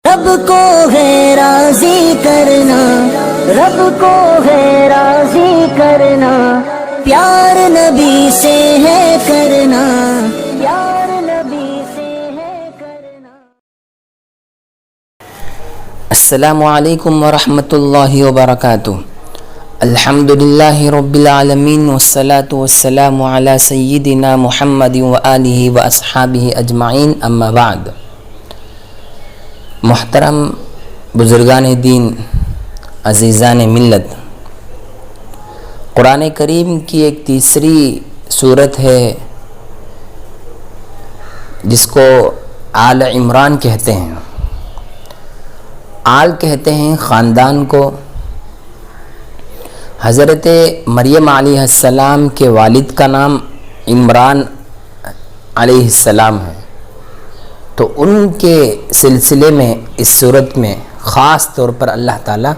رب کو ہے راضی کرنا، رب کو ہے راضی کرنا، پیار نبی سے ہے کرنا، پیار نبی سے ہے کرنا۔ السلام علیکم ورحمۃ اللہ وبرکاتہ۔ الحمد للہ رب العالمین والصلاة والسلام علی سیدنا محمد وآلہ واصحابہ اجمعین، اما بعد۔ محترم بزرگان دین، عزیزان ملت، قرآن کریم کی ایک تیسری سورت ہے جس کو آل عمران کہتے ہیں۔ آل کہتے ہیں خاندان کو۔ حضرت مریم علیہ السلام کے والد کا نام عمران علیہ السلام ہے، تو ان کے سلسلے میں اس صورت میں خاص طور پر اللہ تعالیٰ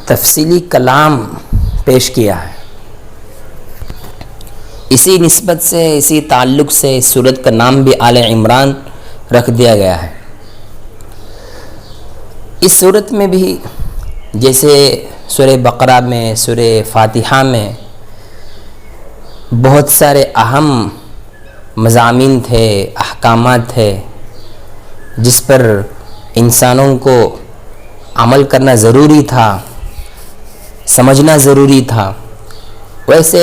تفصیلی کلام پیش کیا ہے۔ اسی نسبت سے، اسی تعلق سے اس صورت کا نام بھی آل عمران رکھ دیا گیا ہے۔ اس صورت میں بھی جیسے سورہ بقرہ میں، سورہ فاتحہ میں بہت سارے اہم مضامین تھے، احکامات تھے جس پر انسانوں کو عمل کرنا ضروری تھا، سمجھنا ضروری تھا، ویسے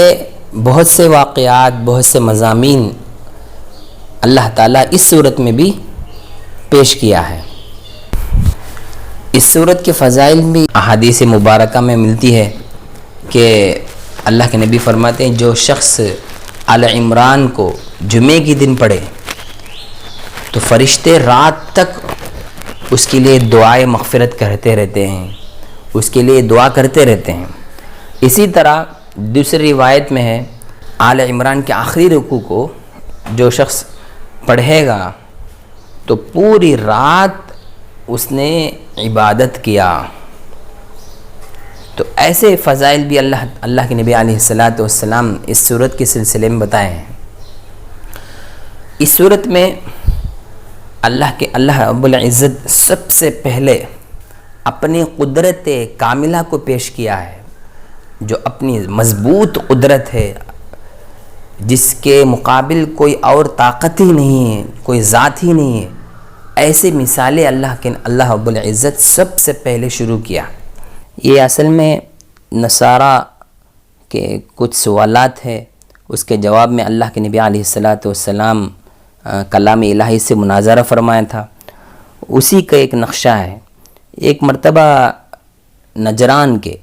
بہت سے واقعات، بہت سے مضامین اللہ تعالیٰ اس صورت میں بھی پیش کیا ہے۔ اس صورت کے فضائل بھی احادیث مبارکہ میں ملتی ہے کہ اللہ کے نبی فرماتے ہیں جو شخص آل عمران کو جمعے کی دن پڑھے تو فرشتے رات تک اس کے لیے دعائے مغفرت کرتے رہتے ہیں، اس کے لیے دعا کرتے رہتے ہیں۔ اسی طرح دوسری روایت میں ہے آل عمران کے آخری رکوع کو جو شخص پڑھے گا تو پوری رات اس نے عبادت کیا۔ تو ایسے فضائل بھی اللہ کے نبی علیہ السلام اس صورت کے سلسلے میں بتائے ہیں۔ اس صورت میں اللہ رب العزت سب سے پہلے اپنی قدرت کاملہ کو پیش کیا ہے، جو اپنی مضبوط قدرت ہے، جس کے مقابل کوئی اور طاقت ہی نہیں ہے، کوئی ذات ہی نہیں ہے۔ ایسے مثالیں اللہ رب العزت سب سے پہلے شروع کیا۔ یہ اصل میں نصارہ کے کچھ سوالات ہے، اس کے جواب میں اللہ کے نبی علیہ السلام کلام الہی سے مناظرہ فرمایا تھا، اسی کا ایک نقشہ ہے۔ ایک مرتبہ نجران کے،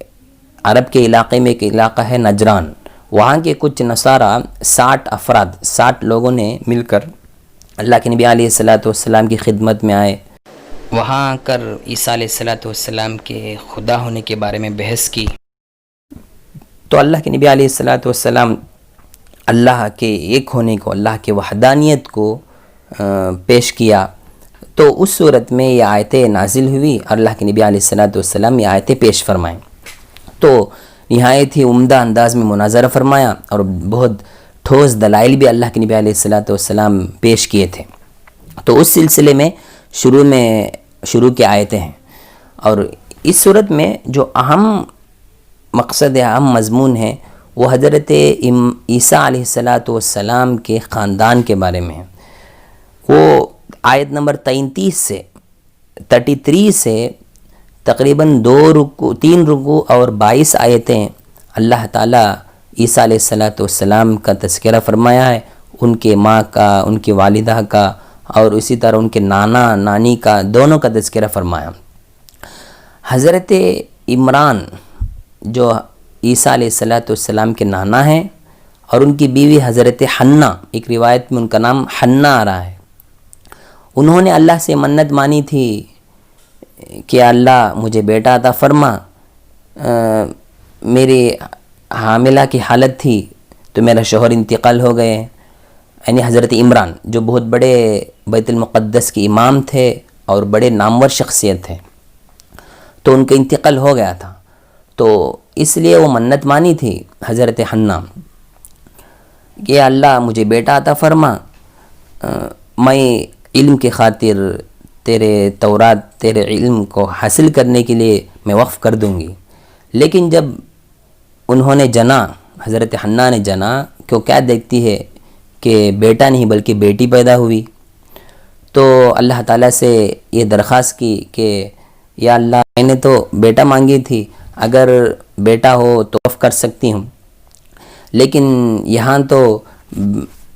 عرب کے علاقے میں ایک علاقہ ہے نجران، وہاں کے کچھ نصارہ 60 لوگوں نے مل کر اللہ کے نبی علیہ السلام کی خدمت میں آئے۔ وہاں آ کر عیسیٰ علیہ السلام کے خدا ہونے کے بارے میں بحث کی۔ تو اللہ کے نبی علیہ السلام اللہ کے ایک ہونے کو، اللہ کے وحدانیت کو پیش کیا۔ تو اس صورت میں یہ آیتیں نازل ہوئی اور اللہ کے نبی علیہ السلام یہ آیتیں پیش فرمائیں۔ تو نہایت ہی عمدہ انداز میں مناظرہ فرمایا اور بہت ٹھوس دلائل بھی اللہ کے نبی علیہ السلام پیش کیے تھے۔ تو اس سلسلے میں شروع کی آیتیں ہیں، اور اس صورت میں جو اہم مقصد ہے، اہم مضمون ہے، وہ حضرت عیسیٰ علیہ السلام کے خاندان کے بارے میں ہے۔ وہ آیت نمبر 33 سے تقریباً 3 رکوع اور 22 آیتیں اللہ تعالیٰ عیسیٰ علیہ السلام کا تذکرہ فرمایا ہے، ان کے ماں کا، ان کی والدہ کا، اور اسی طرح ان کے نانا نانی کا، دونوں کا تذکرہ فرمایا۔ حضرت عمران جو عیسیٰ علیہ السلام کے نانا ہیں، اور ان کی بیوی حضرت حنہ، ایک روایت میں ان کا نام حنہ آ رہا ہے، انہوں نے اللہ سے منت مانی تھی کہ اللہ مجھے بیٹا عطا فرما۔ میری حاملہ کی حالت تھی تو میرا شوہر انتقال ہو گئے، یعنی حضرت عمران جو بہت بڑے بیت المقدس کے امام تھے اور بڑے نامور شخصیت تھے، تو ان کا انتقال ہو گیا تھا، تو اس لیے وہ منت مانی تھی حضرت حنہ کہ اللہ مجھے بیٹا عطا فرما، میں علم کی خاطر، تیرے تورات تیرے علم کو حاصل کرنے کے لیے میں وقف کر دوں گی۔ لیکن جب انہوں نے جنا، حضرت حنہ نے جنا کہ وہ کیا دیکھتی ہے کہ بیٹا نہیں بلکہ بیٹی پیدا ہوئی، تو اللہ تعالیٰ سے یہ درخواست کی کہ یا اللہ، میں نے تو بیٹا مانگی تھی، اگر بیٹا ہو تو وقف کر سکتی ہوں، لیکن یہاں تو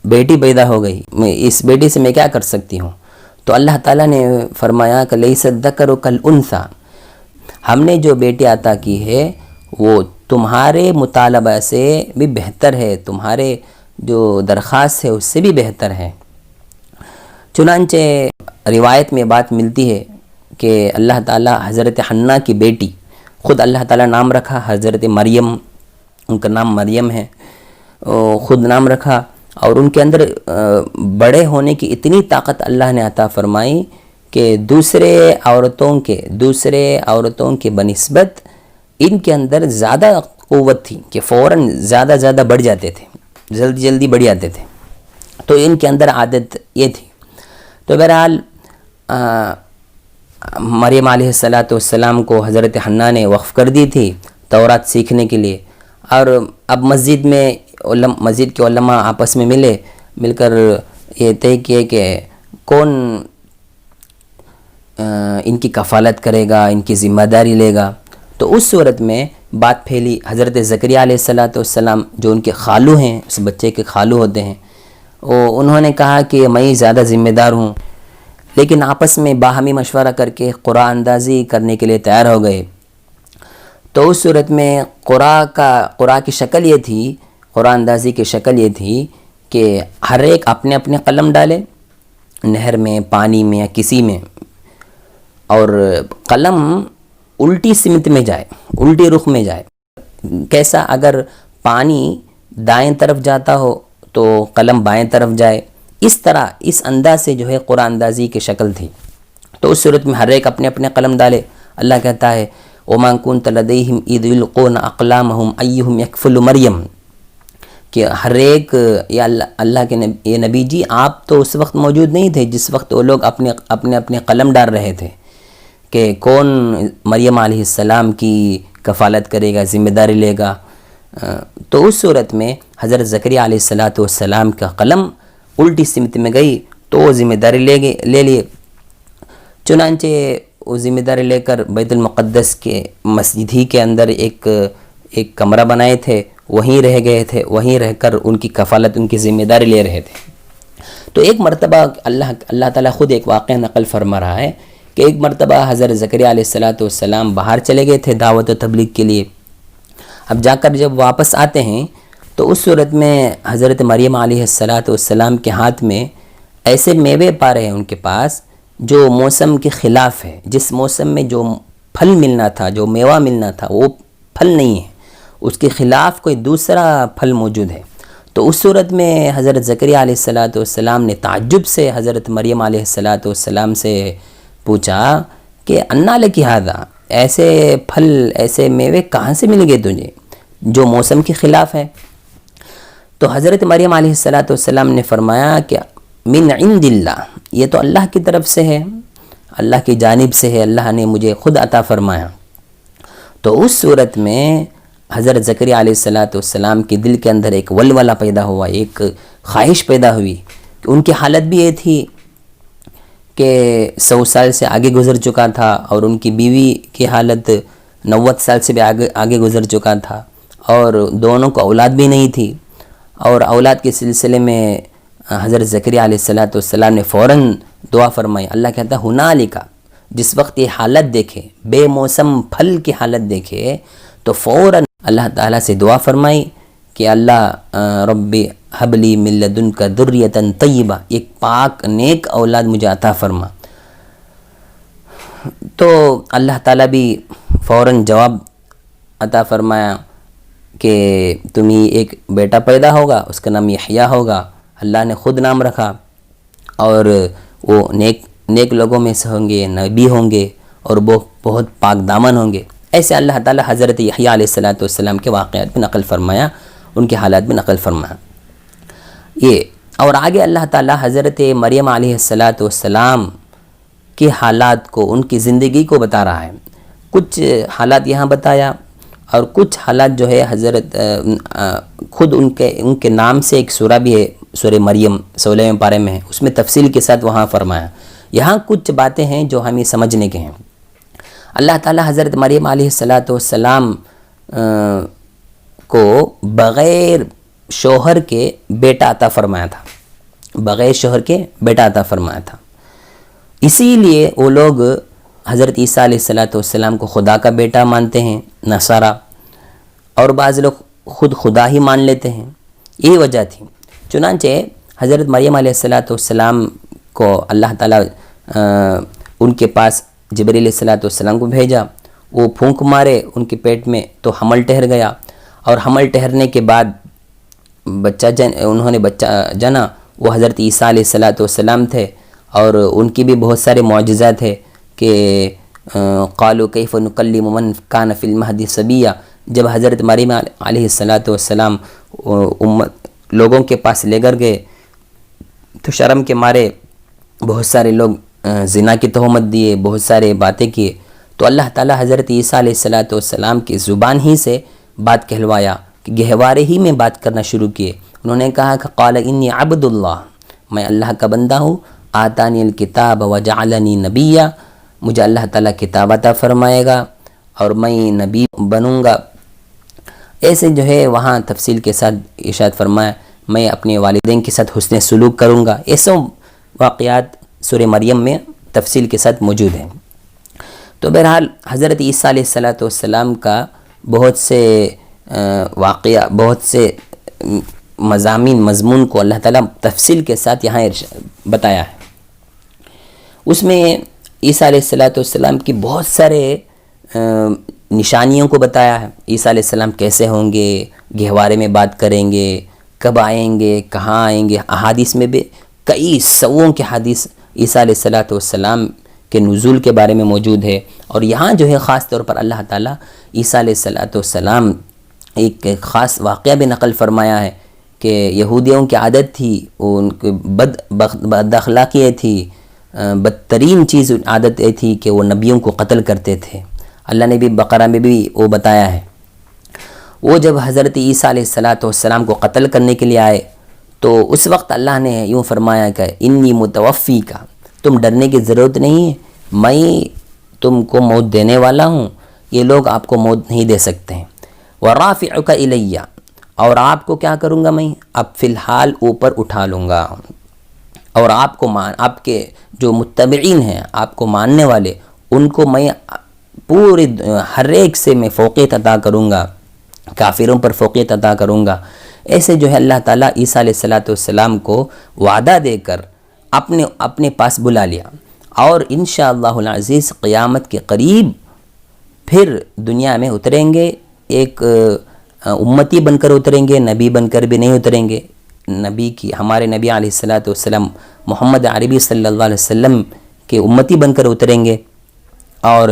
بیٹی پیدا ہو گئی، میں اس بیٹی سے میں کیا کر سکتی ہوں؟ تو اللہ تعالیٰ نے فرمایا کہ لیس الذکر کالانثی، ہم نے جو بیٹی عطا کی ہے وہ تمہارے مطالبہ سے بھی بہتر ہے، تمہارے جو درخواست ہے اس سے بھی بہتر ہے۔ چنانچہ روایت میں بات ملتی ہے کہ اللہ تعالیٰ حضرت حنہ کی بیٹی، خود اللہ تعالیٰ نام رکھا حضرت مریم، ان کا نام مریم ہے، خود نام رکھا، اور ان کے اندر بڑے ہونے کی اتنی طاقت اللہ نے عطا فرمائی کہ دوسرے عورتوں کے بنسبت ان کے اندر زیادہ قوت تھی کہ فوراً زیادہ بڑھ جاتے تھے، جلدی بڑھ جاتے تھے، تو ان کے اندر عادت یہ تھی۔ تو بہرحال مریم علیہ السلام کو حضرت حنہ نے وقف کر دی تھی تورات سیکھنے کے لیے، اور اب مسجد کے علماء آپس میں مل کر یہ طے کیے کہ کون ان کی کفالت کرے گا، ان کی ذمہ داری لے گا۔ تو اس صورت میں بات پھیلی، حضرت زکریا علیہ السلام جو ان کے خالو ہیں، اس بچے کے خالو ہوتے ہیں، انہوں نے کہا کہ میں زیادہ ذمہ دار ہوں، لیکن آپس میں باہمی مشورہ کر کے قرآن اندازی کرنے کے لیے تیار ہو گئے۔ تو اس صورت میں قرآن کی شکل یہ تھی، قرآن اندازی کی شکل یہ تھی کہ ہر ایک اپنے اپنے قلم ڈالے نہر میں، پانی میں یا کسی میں، اور قلم الٹی سمت میں جائے، الٹی رخ میں جائے۔ کیسا؟ اگر پانی دائیں طرف جاتا ہو تو قلم بائیں طرف جائے، اس طرح اس انداز سے جو ہے قرآن اندازی کی شکل تھی۔ تو اس صورت میں ہر ایک اپنے اپنے قلم ڈالے۔ اللہ کہتا ہے وَمَا كُنْتَ لَدَيْهِمْ إِذْ يُلْقُونَ أَقْلَامَهُمْ أَيُّهُمْ يَكْفُلُ مریم، کہ ہر ایک یا اللہ کے یہ نبی جی آپ تو اس وقت موجود نہیں تھے جس وقت وہ لوگ اپنے قلم ڈال رہے تھے کہ کون مریم علیہ السلام کی کفالت کرے گا، ذمہ داری لے گا۔ تو اس صورت میں حضرت زکریا علیہ السلام کا قلم الٹی سمت میں گئی تو وہ ذمہ داری لے لیے۔ چنانچہ وہ ذمہ داری لے کر بیت المقدس کے مسجد ہی کے اندر ایک کمرہ بنائے تھے، وہیں رہ گئے تھے، وہیں رہ کر ان کی کفالت، ان کی ذمہ داری لے رہے تھے۔ تو ایک مرتبہ اللہ تعالیٰ خود ایک واقعہ نقل فرما رہا ہے کہ ایک مرتبہ حضرت زکریا علیہ السلام باہر چلے گئے تھے دعوت و تبلیغ کے لیے۔ اب جا کر جب واپس آتے ہیں تو اس صورت میں حضرت مریم علیہ السلام کے ہاتھ میں ایسے میوے پا رہے ہیں ان کے پاس جو موسم کے خلاف ہے، جس موسم میں جو پھل ملنا تھا، جو میوہ ملنا تھا، وہ پھل نہیں ہے، اس کے خلاف کوئی دوسرا پھل موجود ہے۔ تو اس صورت میں حضرت زکریا علیہ السلام نے تعجب سے حضرت مریم علیہ السلام سے پوچھا کہ انا لکی ھذا، ایسے پھل، ایسے میوے کہاں سے مل گئے تجھے جو موسم کے خلاف ہے؟ تو حضرت مریم علیہ السلام نے فرمایا کہ من عند اللہ، یہ تو اللہ کی طرف سے ہے، اللہ کی جانب سے ہے، اللہ نے مجھے خود عطا فرمایا۔ تو اس صورت میں حضرت زکریا علیہ السلام کے دل کے اندر ایک ولولہ پیدا ہوا، ایک خواہش پیدا ہوئی کہ ان کی حالت بھی یہ تھی کہ 100 سال سے آگے گزر چکا تھا، اور ان کی بیوی کی حالت 90 سال سے بھی آگے گزر چکا تھا، اور دونوں کو اولاد بھی نہیں تھی۔ اور اولاد کے سلسلے میں حضرت زکریا علیہ السلام نے فوراً دعا فرمائی۔ اللہ کہتا ہے ہنالک، جس وقت یہ حالت دیکھے، بے موسم پھل کی حالت دیکھے، تو فوراً اللہ تعالیٰ سے دعا فرمائی کہ اللہ رب حبلی من لدنک ذریۃ طیبہ، ایک پاک نیک اولاد مجھے عطا فرما۔ تو اللہ تعالیٰ بھی فوراً جواب عطا فرمایا کہ تمہیں ایک بیٹا پیدا ہوگا، اس کا نام یحییٰ ہوگا، اللہ نے خود نام رکھا، اور وہ نیک لوگوں میں سے ہوں گے، نبی ہوں گے، اور وہ بہت پاک دامن ہوں گے۔ ایسے اللہ تعالیٰ حضرت یحییٰ علیہ السلام کے واقعات بھی نقل فرمایا، ان کے حالات بھی نقل فرمایا۔ یہ اور آگے اللہ تعالیٰ حضرت مریم علیہ السلام کے حالات کو، ان کی زندگی کو بتا رہا ہے. کچھ حالات یہاں بتایا اور کچھ حالات جو ہے حضرت خود ان کے نام سے ایک سورہ بھی ہے، سورہ مریم 16ویں پارے میں ہے، اس میں تفصیل کے ساتھ وہاں فرمایا. یہاں کچھ باتیں ہیں جو ہمیں سمجھنے کے ہیں. اللہ تعالیٰ حضرت مریم علیہ السلام کو بغیر شوہر کے بیٹا عطا فرمایا تھا، بغیر شوہر کے بیٹا عطا فرمایا تھا. اسی لیے وہ لوگ حضرت عیسیٰ علیہ السلام کو خدا کا بیٹا مانتے ہیں نصارہ، اور بعض لوگ خود خدا ہی مان لیتے ہیں. یہی وجہ تھی. چنانچہ حضرت مریم علیہ السلام کو اللہ تعالیٰ ان کے پاس جبرائیل علیہ السلام کو بھیجا. وہ پھونک مارے ان کے پیٹ میں تو حمل ٹھہر گیا، اور حمل ٹھہرنے کے بعد انہوں نے بچہ جنا. وہ حضرت عیسیٰ علیہ السلام تھے، اور ان کی بھی بہت سارے معجزات ہیں کہ قالوا کیف نکلم من کان فی المہد صبیا. جب حضرت مریم علیہ السلام لوگوں کے پاس لے کر گئے تو شرم کے مارے بہت سارے لوگ زنا کی تہمت دیے، بہت سارے باتیں کیے. تو اللہ تعالیٰ حضرت عیسیٰ علیہ السلام کی زبان ہی سے بات کہلوایا، کہ گہوارے ہی میں بات کرنا شروع کیے. انہوں نے کہا کہ قال انی عبد اللہ، میں اللہ کا بندہ ہوں. آتانی الکتاب وجعلنی نبیا، مجھے اللہ تعالیٰ کتاب عطا فرمائے گا اور میں نبی بنوں گا. ایسے جو ہے وہاں تفصیل کے ساتھ ارشاد فرمایا میں اپنے والدین کے ساتھ حسن سلوک کروں گا. ایسے واقعات سورہ مریم میں تفصیل کے ساتھ موجود ہیں. تو بہرحال حضرت عیسیٰ علیہ السلام کا بہت سے واقعہ، بہت سے مضمون کو اللہ تعالیٰ تفصیل کے ساتھ یہاں بتایا ہے. اس میں عیسیٰ علیہ السلام کی بہت سارے نشانیوں کو بتایا ہے. عیسیٰ علیہ السلام کیسے ہوں گے، گہوارے میں بات کریں گے، کب آئیں گے، کہاں آئیں گے. احادیث میں بھی کئی سووں کے حدیث عیسیٰ علیہ السلام کے نزول کے بارے میں موجود ہے. اور یہاں جو ہے خاص طور پر اللہ تعالیٰ عیسیٰ علیہ السلام ایک خاص واقعہ بھی نقل فرمایا ہے کہ یہودیوں کی عادت تھی، ان کی بد اخلاقی تھی، بدترین چیز عادت یہ تھی کہ وہ نبیوں کو قتل کرتے تھے. اللہ نے بھی بقرہ میں بھی وہ بتایا ہے. وہ جب حضرت عیسیٰ علیہ السلام کو قتل کرنے کے لیے آئے تو اس وقت اللہ نے یوں فرمایا کہ انی متوفی کا، تم ڈرنے کی ضرورت نہیں ہے، میں تم کو موت دینے والا ہوں، یہ لوگ آپ کو موت نہیں دے سکتے ہیں. ورافعک الیہ، اور آپ کو کیا کروں گا، میں اب فی الحال اوپر اٹھا لوں گا، اور آپ کے جو متبعین ہیں، آپ کو ماننے والے، ان کو میں پورے ہر ایک سے میں فوقیت عطا کروں گا، کافروں پر فوقیت عطا کروں گا. ایسے جو ہے اللہ تعالیٰ عیسیٰ علیہ السلام کو وعدہ دے کر اپنے پاس بلا لیا. اور انشاءاللہ العزیز قیامت کے قریب پھر دنیا میں اتریں گے، ایک امتی بن کر اتریں گے، نبی بن کر بھی نہیں اتریں گے. ہمارے نبی علیہ السلام محمد عربی صلی اللہ علیہ وسلم کے امتی بن کر اتریں گے اور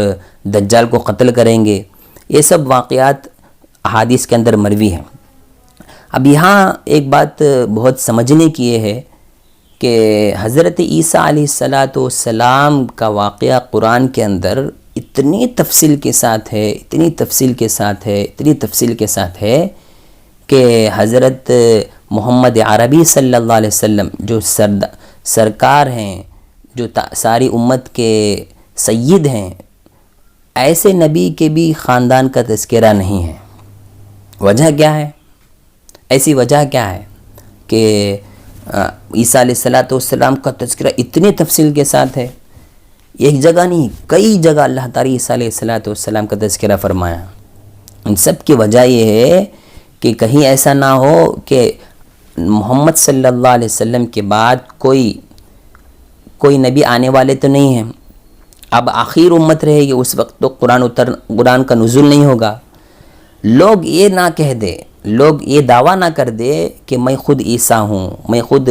دجال کو قتل کریں گے. یہ سب واقعات احادیث کے اندر مروی ہیں. اب یہاں ایک بات بہت سمجھنے کی یہ ہے کہ حضرت عیسیٰ علیہ السلام کا واقعہ قرآن کے اندر اتنی تفصیل کے ساتھ ہے، اتنی تفصیل کے ساتھ ہے کہ حضرت محمد عربی صلی اللہ علیہ وسلم جو سرکار ہیں، جو ساری امت کے سید ہیں، ایسے نبی کے بھی خاندان کا تذکرہ نہیں ہے. وجہ کیا ہے؟ ایسی وجہ کیا ہے کہ عیسیٰ علیہ السلام کا تذکرہ اتنی تفصیل کے ساتھ ہے؟ ایک جگہ نہیں، کئی جگہ اللہ تعالیٰ عیسیٰ علیہ السلام کا تذکرہ فرمایا. ان سب کی وجہ یہ ہے کہ کہیں ایسا نہ ہو کہ محمد صلی اللہ علیہ وسلم کے بعد کوئی نبی آنے والے تو نہیں ہیں. اب آخر امت رہے گی، اس وقت تو قرآن کا نزول نہیں ہوگا. لوگ یہ نہ کہہ دے، لوگ یہ دعویٰ نہ کر دے کہ میں خود عیسیٰ ہوں، میں خود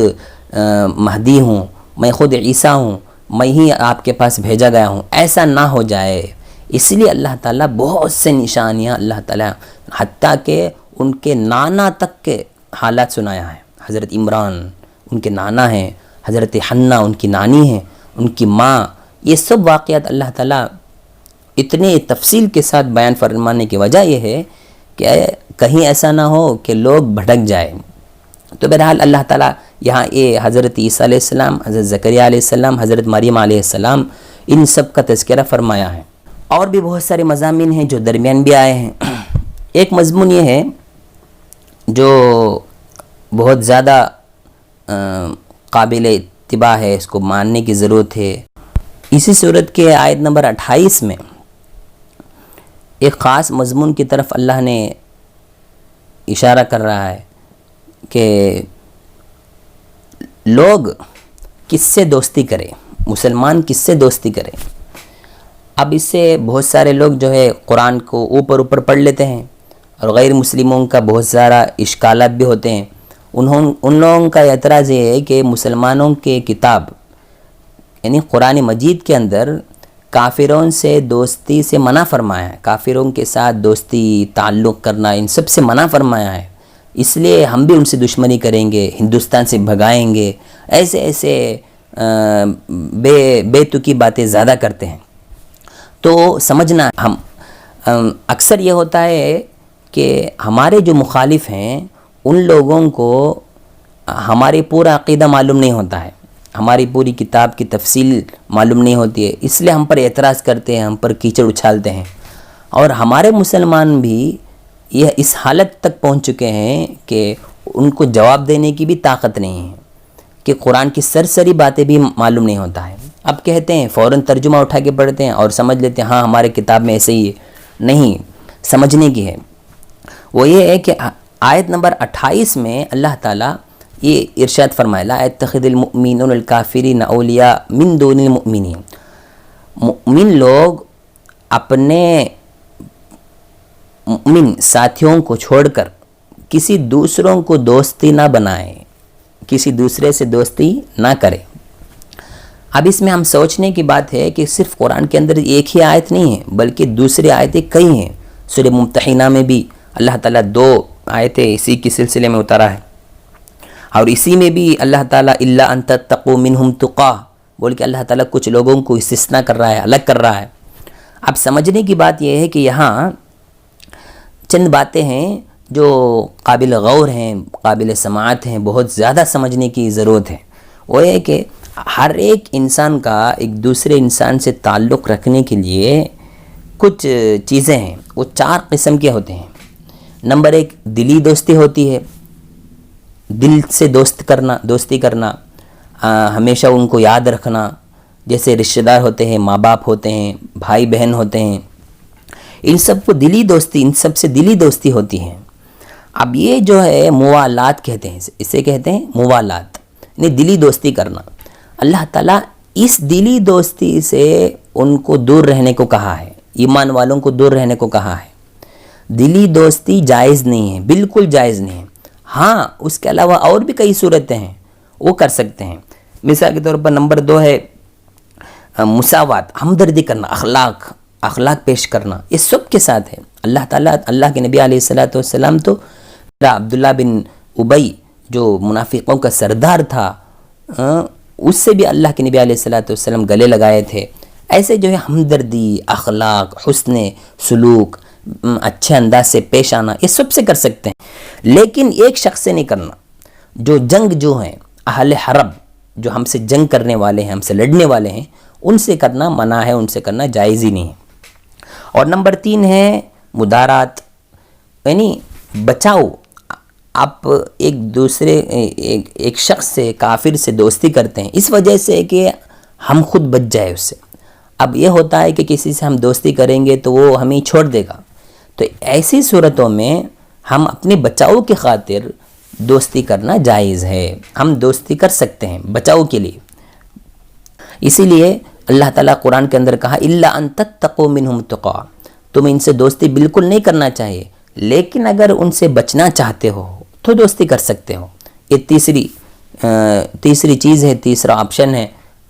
مہدی ہوں، میں خود عیسیٰ ہوں، میں ہی آپ کے پاس بھیجا گیا ہوں. ایسا نہ ہو جائے، اس لیے اللہ تعالیٰ بہت سے نشانیاں اللہ تعالیٰ حتیٰ کہ ان کے نانا تک کے حالات سنایا ہے. حضرت عمران ان کے نانا ہیں، حضرت حنہ ان کی نانی ہیں، ان کی ماں یہ سب واقعات اللہ تعالیٰ اتنے تفصیل کے ساتھ بیان فرمانے کی وجہ یہ ہے کہ کہیں ایسا نہ ہو کہ لوگ بھٹک جائیں. تو بہرحال اللہ تعالیٰ یہاں یہ حضرت عیسیٰ علیہ السلام، حضرت زکریا علیہ السلام، حضرت مریم علیہ السلام، ان سب کا تذکرہ فرمایا ہے. اور بھی بہت سارے مضامین ہیں جو درمیان بھی آئے ہیں. ایک مضمون یہ ہے جو بہت زیادہ قابل اتباع ہے، اس کو ماننے کی ضرورت ہے. اسی صورت کے آیت نمبر 28 میں ایک خاص مضمون کی طرف اللہ نے اشارہ کر رہا ہے کہ لوگ کس سے دوستی کریں، مسلمان کس سے دوستی کریں. اب اس سے بہت سارے لوگ جو ہے قرآن کو اوپر پڑھ لیتے ہیں، اور غیر مسلموں کا بہت سارا اشکالات بھی ہوتے ہیں. ان لوگوں کا اعتراض یہ ہے کہ مسلمانوں کے کتاب یعنی قرآن مجید کے اندر کافروں سے دوستی سے منع فرمایا ہے، کافروں کے ساتھ دوستی تعلق کرنا ان سب سے منع فرمایا ہے، اس لیے ہم بھی ان سے دشمنی کریں گے، ہندوستان سے بھگائیں گے. ایسے بے تکی باتیں زیادہ کرتے ہیں. تو سمجھنا ہم اکثر یہ ہوتا ہے کہ ہمارے جو مخالف ہیں ان لوگوں کو ہماری پورا عقیدہ معلوم نہیں ہوتا ہے، ہماری پوری کتاب کی تفصیل معلوم نہیں ہوتی ہے، اس لیے ہم پر اعتراض کرتے ہیں، ہم پر کیچڑ اچھالتے ہیں. اور ہمارے مسلمان بھی یہ اس حالت تک پہنچ چکے ہیں کہ ان کو جواب دینے کی بھی طاقت نہیں ہے، کہ قرآن کی سرسری باتیں بھی معلوم نہیں ہوتا ہے. اب کہتے ہیں فوراً ترجمہ اٹھا کے پڑھتے ہیں اور سمجھ لیتے ہیں ہاں ہمارے کتاب میں ایسے ہی ہے. نہیں، سمجھنے کی ہے. وہ یہ ہے کہ آیت نمبر 28 میں اللہ تعالیٰ یہ ارشاد فرمائے لا يتخذ المؤمنون الکافرین اولیاء من دون المؤمنین. مؤمن لوگ اپنے مؤمن ساتھیوں کو چھوڑ کر کسی دوسروں کو دوستی نہ بنائیں، کسی دوسرے سے دوستی نہ کریں. اب اس میں ہم سوچنے کی بات ہے کہ صرف قرآن کے اندر ایک ہی آیت نہیں ہے بلکہ دوسری آیتیں کئی ہیں. سورہ ممتحنہ میں بھی اللہ تعالیٰ 2 آیتیں اسی کے سلسلے میں اتارا ہے، اور اسی میں بھی اللہ تعالیٰ الا ان تتقوا منہم تقا بول کے اللہ تعالیٰ کچھ لوگوں کو استثناء کر رہا ہے، الگ کر رہا ہے. اب سمجھنے کی بات یہ ہے کہ یہاں چند باتیں ہیں جو قابل غور ہیں، قابل سماعت ہیں، بہت زیادہ سمجھنے کی ضرورت ہے. وہ یہ کہ ہر ایک انسان کا ایک دوسرے انسان سے تعلق رکھنے کے لیے کچھ چیزیں ہیں، وہ 4 قسم کے ہوتے ہیں. نمبر 1 دلی دوستی ہوتی ہے، دل سے دوستی کرنا، ہمیشہ ان کو یاد رکھنا، جیسے رشتہ دار ہوتے ہیں، ماں باپ ہوتے ہیں، بھائی بہن ہوتے ہیں، ان سب کو دلی دوستی، ان سب سے دلی دوستی ہوتی ہے. اب یہ جو ہے موالات کہتے ہیں، اسے کہتے ہیں موالات، یعنی دلی دوستی کرنا. اللہ تعالیٰ اس دلی دوستی سے ان کو دور رہنے کو کہا ہے، ایمان والوں کو دور رہنے کو کہا ہے. دلی دوستی جائز نہیں ہے، بالکل جائز نہیں ہے. ہاں اس کے علاوہ اور بھی کئی صورتیں ہیں، وہ کر سکتے ہیں. مثال کے طور پر نمبر 2 ہے مساوات، ہمدردی کرنا، اخلاق پیش کرنا، یہ سب کے ساتھ ہے. اللہ تعالیٰ، اللہ کے نبی علیہ السلام تو عبداللہ بن ابی جو منافقوں کا سردار تھا، اس سے بھی اللہ کے نبی علیہ السلام گلے لگائے تھے. ایسے جو ہے ہمدردی، اخلاق، حسن سلوک، اچھے انداز سے پیش آنا، یہ سب سے کر سکتے ہیں. لیکن ایک شخص سے نہیں کرنا، جو ہیں اہل حرب، جو ہم سے جنگ کرنے والے ہیں، ہم سے لڑنے والے ہیں، ان سے کرنا منع ہے، ان سے کرنا جائز ہی نہیں ہے. اور نمبر 3 ہے مدارات، یعنی بچاؤ. آپ ایک شخص سے، کافر سے دوستی کرتے ہیں اس وجہ سے کہ ہم خود بچ جائے اس سے. اب یہ ہوتا ہے کہ کسی سے ہم دوستی کریں گے تو وہ ہمیں چھوڑ دے گا، تو ایسی صورتوں میں ہم اپنے بچاؤ کی خاطر دوستی کرنا جائز ہے، ہم دوستی کر سکتے ہیں بچاؤ کے لیے. اسی لیے اللہ تعالیٰ قرآن کے اندر کہا الا ان تتقوا منہم تقا، تم ان سے دوستی بالکل نہیں کرنا چاہیے، لیکن اگر ان سے بچنا چاہتے ہو تو دوستی کر سکتے ہو. یہ تیسری چیز ہے، تیسرا آپشن ہے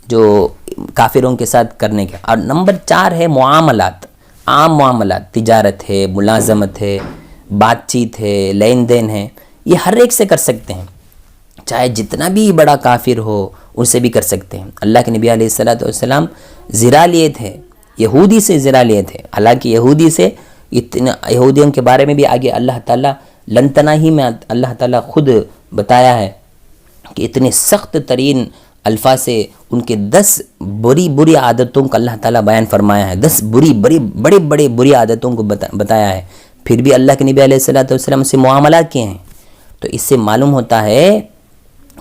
جو کافروں کے ساتھ کرنے کا. اور نمبر 4 ہے معاملات، عام معاملات، تجارت ہے، ملازمت ہے، بات چیت ہے، لین دین ہے، یہ ہر ایک سے کر سکتے ہیں، چاہے جتنا بھی بڑا کافر ہو، ان سے بھی کر سکتے ہیں۔ اللہ کے نبی علیہ الصلوۃ والسلام زرا لیے تھے، یہودی سے زرا لیے تھے، حالانکہ یہودی سے اتنا، یہودیوں کے بارے میں بھی آگے اللہ تعالیٰ لن تناہی میں اللہ تعالیٰ خود بتایا ہے کہ اتنے سخت ترین الفاظ سے ان کے 10 بری عادتوں کو اللہ تعالیٰ بیان فرمایا ہے، 10 بڑی عادتوں کو بتایا ہے، پھر بھی اللہ کے نبی علیہ الصلوۃ والسلام سے معاملات کیے ہیں۔ تو اس سے معلوم ہوتا ہے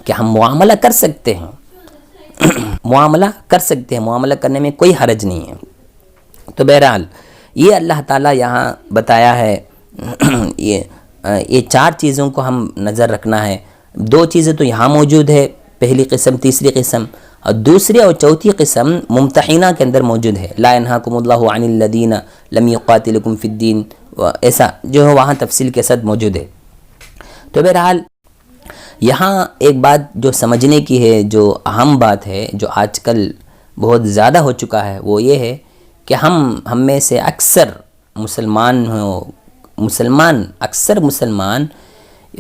کہ ہم معاملہ کر سکتے ہیں، معاملہ کرنے میں کوئی حرج نہیں ہے۔ تو بہرحال یہ اللہ تعالیٰ یہاں بتایا ہے، یہ 4 چیزوں کو ہم نظر رکھنا ہے۔ 2 چیزیں تو یہاں موجود ہے، پہلی قسم، تیسری قسم، اور دوسری اور چوتھی قسم ممتحنہ کے اندر موجود ہے۔ لا ينهاكم الله عن الذين لم يقاتلكم في الدين، ایسا جو ہے وہاں تفصیل کے ساتھ موجود ہے۔ تو بہرحال یہاں ایک بات جو سمجھنے کی ہے، جو اہم بات ہے، جو آج کل بہت زیادہ ہو چکا ہے، وہ یہ ہے کہ ہم میں سے اکثر مسلمان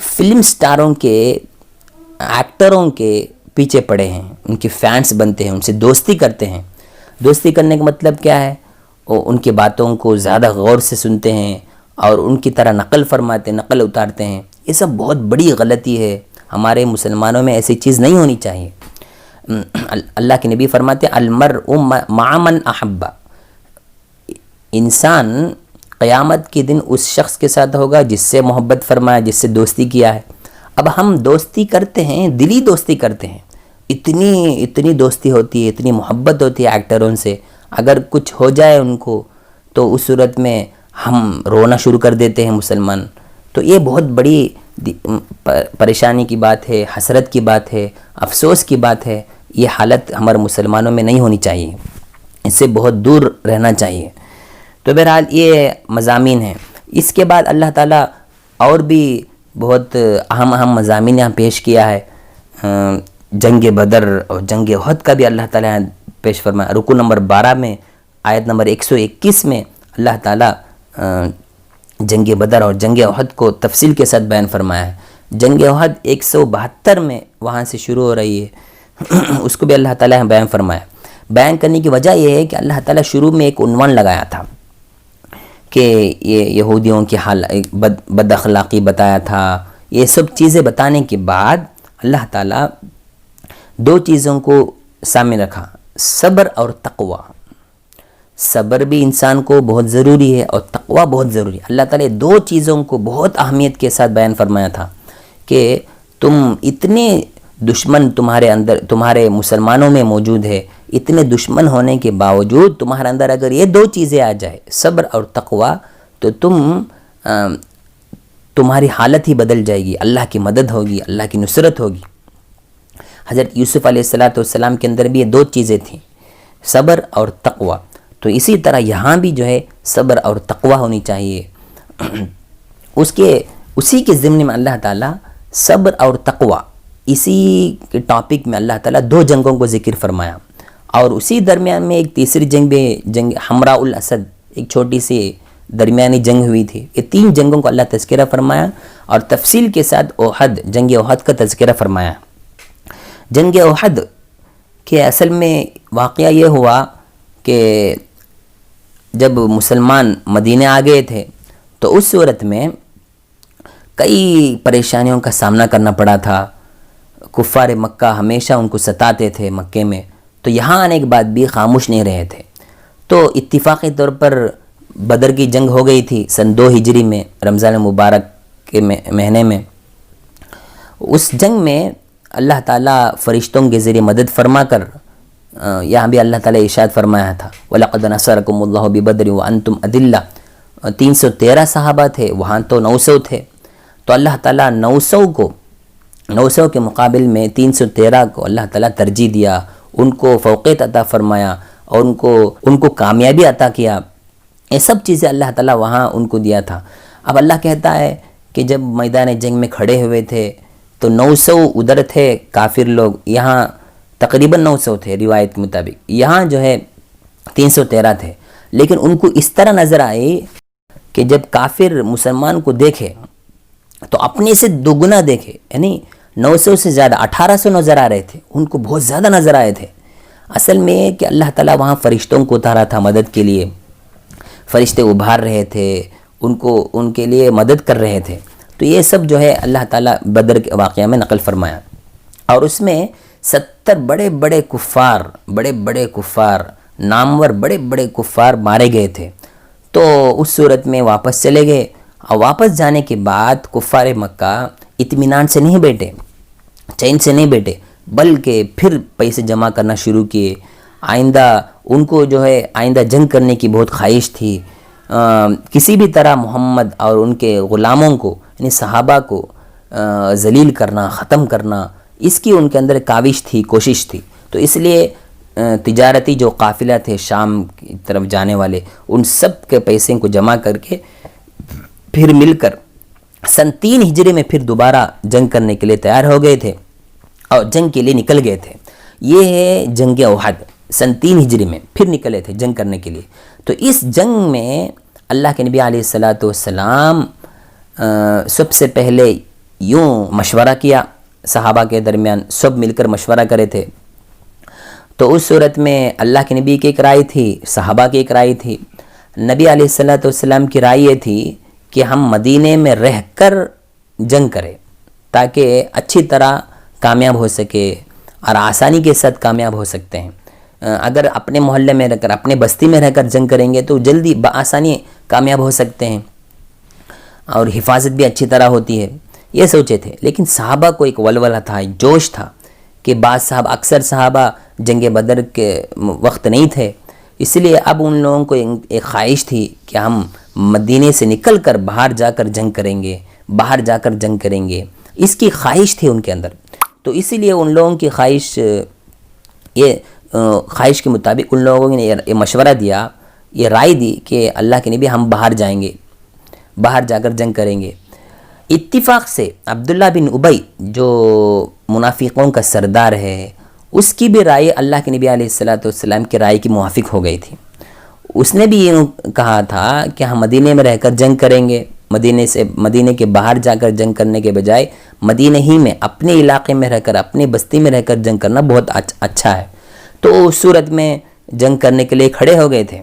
فلم سٹاروں کے، ایکٹروں کے پیچھے پڑے ہیں، ان کے فینس بنتے ہیں، ان سے دوستی کرتے ہیں۔ دوستی کرنے کا مطلب کیا ہے؟ وہ ان کی باتوں کو زیادہ غور سے سنتے ہیں اور ان کی طرح نقل اتارتے ہیں۔ یہ سب بہت بڑی غلطی ہے، ہمارے مسلمانوں میں ایسی چیز نہیں ہونی چاہیے۔ اللہ کے نبی فرماتے ہیں المرء مع من احب، انسان قیامت کے دن اس شخص کے ساتھ ہوگا جس سے محبت فرمایا، جس سے دوستی کیا ہے۔ اب ہم دوستی کرتے ہیں، دلی دوستی کرتے ہیں، اتنی دوستی ہوتی ہے، اتنی محبت ہوتی ہے ایکٹروں سے، اگر کچھ ہو جائے ان کو تو اس صورت میں ہم رونا شروع کر دیتے ہیں مسلمان۔ تو یہ بہت بڑی پریشانی کی بات ہے، حسرت کی بات ہے، افسوس کی بات ہے۔ یہ حالت ہمارے مسلمانوں میں نہیں ہونی چاہیے، اس سے بہت دور رہنا چاہیے۔ تو بہرحال یہ مضامین ہیں۔ اس کے بعد اللہ تعالیٰ اور بھی بہت اہم مضامین یہاں پیش کیا ہے۔ جنگ بدر اور جنگ احد کا بھی اللہ تعالیٰ یہاں پیش فرمایا۔ رکوع نمبر 12 میں، آیت نمبر 121 میں اللہ تعالیٰ جنگ بدر اور جنگ احد کو تفصیل کے ساتھ بیان فرمایا ہے۔ جنگ احد 172 میں وہاں سے شروع ہو رہی ہے، اس کو بھی اللہ تعالیٰ نے بیان فرمایا۔ بیان کرنے کی وجہ یہ ہے کہ اللہ تعالیٰ شروع میں ایک عنوان لگایا تھا کہ یہ یہودیوں کی بد اخلاقی بتایا تھا۔ یہ سب چیزیں بتانے کے بعد اللہ تعالیٰ 2 چیزوں کو سامنے رکھا، صبر اور تقوی۔ صبر بھی انسان کو بہت ضروری ہے اور تقوی بہت ضروری ہے۔ اللہ تعالیٰ 2 چیزوں کو بہت اہمیت کے ساتھ بیان فرمایا تھا کہ تم اتنے دشمن تمہارے مسلمانوں میں موجود ہے، اتنے دشمن ہونے کے باوجود تمہارے اندر اگر یہ 2 چیزیں آ جائے، صبر اور تقوی، تو تمہاری حالت ہی بدل جائے گی، اللہ کی مدد ہوگی، اللہ کی نصرت ہوگی۔ حضرت یوسف علیہ السلام کے اندر بھی یہ 2 چیزیں تھیں، صبر اور تقوی۔ تو اسی طرح یہاں بھی جو ہے صبر اور تقوی ہونی چاہیے۔ اسی کے ضمن میں اللہ تعالیٰ صبر اور تقوی، اسی کے ٹاپک میں اللہ تعالیٰ 2 جنگوں کو ذکر فرمایا، اور اسی درمیان میں ایک تیسری جنگ بھی، جنگ حمراء الاسد، ایک چھوٹی سی درمیانی جنگ ہوئی تھی۔ یہ 3 جنگوں کو اللہ تذکرہ فرمایا اور تفصیل کے ساتھ جنگ احد کا تذکرہ فرمایا۔ جنگ احد کے اصل میں واقعہ یہ ہوا کہ جب مسلمان مدینہ آ گئے تھے تو اس صورت میں کئی پریشانیوں کا سامنا کرنا پڑا تھا۔ کفار مکہ ہمیشہ ان کو ستاتے تھے مکے میں، تو یہاں آنے کے بعد بھی خاموش نہیں رہے تھے۔ تو اتفاقی طور پر بدر کی جنگ ہو گئی تھی سن 2 ہجری میں، رمضان مبارک کے مہینے میں۔ اس جنگ میں اللہ تعالیٰ فرشتوں کے ذریعے مدد فرما کر، یہاں بھی اللہ تعالیٰ ارشاد فرمایا تھا وَلَقَدْ نَصَرَكُمُ اللَّهُ بِبَدْرٍ وَأَنْتُمْ أَذِلَّةٌ، 313 صحابہ تھے، وہاں تو 900 تھے۔ تو اللہ تعالیٰ 900 کے مقابل میں 313 کو اللہ تعالیٰ ترجیح دیا، ان کو فوقیت عطا فرمایا اور ان کو کامیابی عطا کیا۔ یہ سب چیزیں اللہ تعالیٰ وہاں ان کو دیا تھا۔ اب اللہ کہتا ہے کہ جب میدان جنگ میں کھڑے ہوئے تھے تو 900 ادھر تھے کافر لوگ، یہاں تقریباً 900 تھے روایت کے مطابق، یہاں جو ہے 313 تھے۔ لیکن ان کو اس طرح نظر آئی کہ جب کافر مسلمان کو دیکھے تو اپنے سے 2 گنا دیکھے، یعنی 900 سے زیادہ 1800 نظر آ رہے تھے، ان کو بہت زیادہ نظر آئے تھے۔ اصل میں کہ اللہ تعالیٰ وہاں فرشتوں کو اتارا تھا مدد کے لیے، فرشتے ابھار رہے تھے، ان کے لیے مدد کر رہے تھے۔ تو یہ سب جو ہے اللہ تعالیٰ بدر کے واقعہ میں نقل فرمایا، اور اس میں 70 بڑے بڑے کفار نامور بڑے بڑے کفار مارے گئے تھے۔ تو اس صورت میں واپس چلے گئے، اور واپس جانے کے بعد کفار مکہ اطمینان سے نہیں بیٹھے، چین سے نہیں بیٹھے، بلکہ پھر پیسے جمع کرنا شروع کیے۔ آئندہ ان کو جو ہے آئندہ جنگ کرنے کی بہت خواہش تھی، کسی بھی طرح محمد اور ان کے غلاموں کو یعنی صحابہ کو ذلیل کرنا، ختم کرنا، اس کی ان کے اندر کاوش تھی، کوشش تھی۔ تو اس لیے تجارتی جو قافلہ تھے شام کی طرف جانے والے، ان سب کے پیسے کو جمع کر کے پھر مل کر سن 3 ہجری میں پھر دوبارہ جنگ کرنے کے لیے تیار ہو گئے تھے اور جنگ کے لیے نکل گئے تھے۔ یہ ہے جنگ احد، سن 3 ہجری میں پھر نکلے تھے جنگ کرنے کے لیے۔ تو اس جنگ میں اللہ کے نبی علیہ الصلاۃ والسلام سب سے پہلے یوں مشورہ کیا، صحابہ کے درمیان سب مل کر مشورہ کرے تھے۔ تو اس صورت میں اللہ کے نبی کی ایک رائے تھی، صحابہ کی ایک رائے تھی۔ نبی علیہ الصلاۃ والسلام کی رائے یہ تھی کہ ہم مدینے میں رہ کر جنگ کریں تاکہ اچھی طرح کامیاب ہو سکے اور آسانی کے ساتھ کامیاب ہو سکتے ہیں۔ اگر اپنے محلے میں رہ کر، اپنے بستی میں رہ کر جنگ کریں گے تو جلدی بآسانی کامیاب ہو سکتے ہیں اور حفاظت بھی اچھی طرح ہوتی ہے، یہ سوچے تھے۔ لیکن صحابہ کو ایک ولولہ تھا، ایک جوش تھا کہ اکثر صحابہ جنگ بدر کے وقت نہیں تھے، اس لیے اب ان لوگوں کو ایک خواہش تھی کہ ہم مدینے سے نکل کر باہر جا کر جنگ کریں گے، اس کی خواہش تھی ان کے اندر۔ تو اسی لیے ان لوگوں کی خواہش کے مطابق ان لوگوں نے یہ مشورہ دیا، یہ رائے دی کہ اللہ کے نبی ہم باہر جائیں گے، باہر جا کر جنگ کریں گے۔ اتفاق سے عبداللہ بن ابی جو منافقوں کا سردار ہے، اس کی بھی رائے اللہ کے نبی علیہ الصلاۃ والسلام کی رائے کی موافق ہو گئی تھی۔ اس نے بھی یہ کہا تھا کہ ہم مدینے میں رہ کر جنگ کریں گے، مدینے کے باہر جا کر جنگ کرنے کے بجائے مدینے ہی میں اپنے علاقے میں رہ کر، اپنی بستی میں رہ کر جنگ کرنا بہت اچھا ہے۔ تو اس صورت میں جنگ کرنے کے لیے کھڑے ہو گئے تھے۔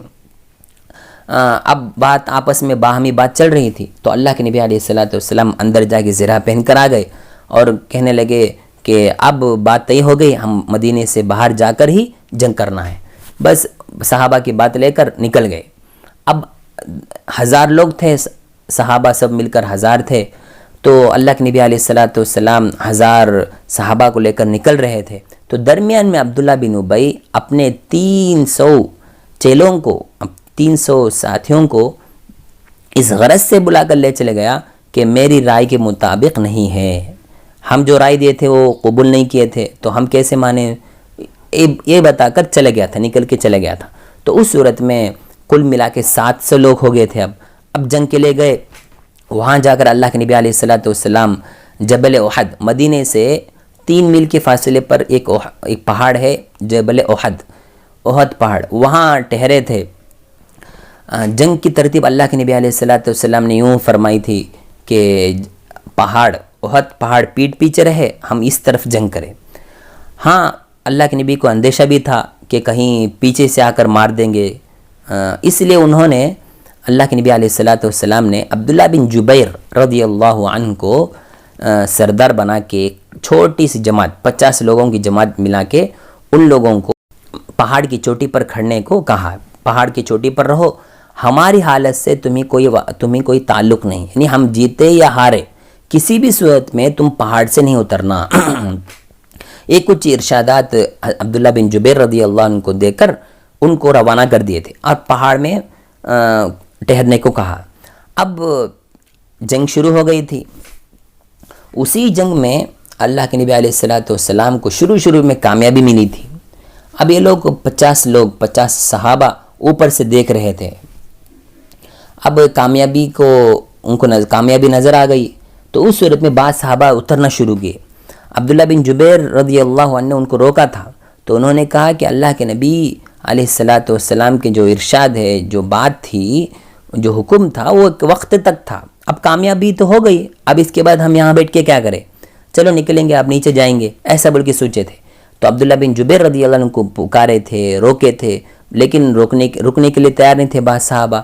اب بات آپس میں باہمی بات چل رہی تھی، تو اللہ کے نبی علیہ الصلاۃ والسلام اندر جا کے زرہ پہن کر آ گئے اور کہنے لگے کہ اب بات طے ہو گئی، ہم مدینے سے باہر جا کر ہی جنگ کرنا ہے۔ بس صحابہ کی بات لے کر نکل گئے۔ اب 1000 لوگ تھے، صحابہ سب مل کر 1000 تھے، تو اللہ کے نبی علیہ الصلاۃ والسلام 1000 صحابہ کو لے کر نکل رہے تھے۔ تو درمیان میں عبداللہ بن ابی اپنے 300 چیلوں کو، 300 ساتھیوں کو اس غرض سے بلا کر لے چلے گیا کہ میری رائے کے مطابق نہیں ہے، ہم جو رائے دیے تھے وہ قبول نہیں کیے تھے، تو ہم کیسے مانیں، یہ بتا کر چلے گیا تھا، نکل کے چلے گیا تھا۔ تو اس صورت میں کل ملا کے 700 لوگ ہو گئے تھے۔ اب جنگ کے لیے گئے، وہاں جا کر اللہ کے نبی علیہ الصلاۃ والسلام جبل احد، مدینے سے 3 میل کے فاصلے پر ایک پہاڑ ہے جبل احد پہاڑ، وہاں ٹھہرے تھے۔ جنگ کی ترتیب اللہ کے نبی علیہ الصلاۃ والسلام نے یوں فرمائی تھی کہ احد پہاڑ پیٹ پیچھے رہے، ہم اس طرف جنگ کریں۔ ہاں، اللہ کے نبی کو اندیشہ بھی تھا کہ کہیں پیچھے سے آ کر مار دیں گے، اس لیے انہوں نے، اللہ کے نبی علیہ الصلاۃ والسلام نے عبداللہ بن جبیر رضی اللہ عنہ کو سردار بنا کے ایک چھوٹی سی جماعت، 50 لوگوں کی جماعت ملا کے ان لوگوں کو پہاڑ کی چوٹی پر کھڑنے کو کہا، پہاڑ کی چوٹی پر رہو، ہماری حالت سے تمہیں کوئی تعلق نہیں، یعنی ہم جیتے یا ہارے کسی بھی صورت میں تم پہاڑ سے نہیں اترنا۔ یہ کچھ ارشادات عبداللہ بن جبیر رضی اللہ عنہ کو دے کر ان کو روانہ کر دیے تھے اور پہاڑ میں ٹھہرنے کو کہا۔ اب جنگ شروع ہو گئی تھی۔ اسی جنگ میں اللہ کے نبی علیہ الصلاۃ والسلام کو شروع میں کامیابی ملی تھی۔ اب یہ لوگ 50 صحابہ اوپر سے دیکھ رہے تھے۔ اب ان کو کامیابی نظر آ گئی، تو اس صورت میں بعض صحابہ اترنا شروع کیے۔ عبداللہ بن جبیر رضی اللہ عنہ نے ان کو روکا تھا، تو انہوں نے کہا کہ اللہ کے نبی علیہ الصلاۃ والسلام کے جو ارشاد ہے، جو بات تھی، جو حکم تھا، وہ ایک وقت تک تھا، اب کامیابی تو ہو گئی، اب اس کے بعد ہم یہاں بیٹھ کے کیا کریں، چلو نکلیں گے، آپ نیچے جائیں گے، ایسا بول کے سوچے تھے۔ تو عبداللہ بن جبیر رضی اللہ عنہ کو پکارے تھے، روکے تھے، لیکن رکنے کے لیے تیار نہیں تھے بعض صحابہ۔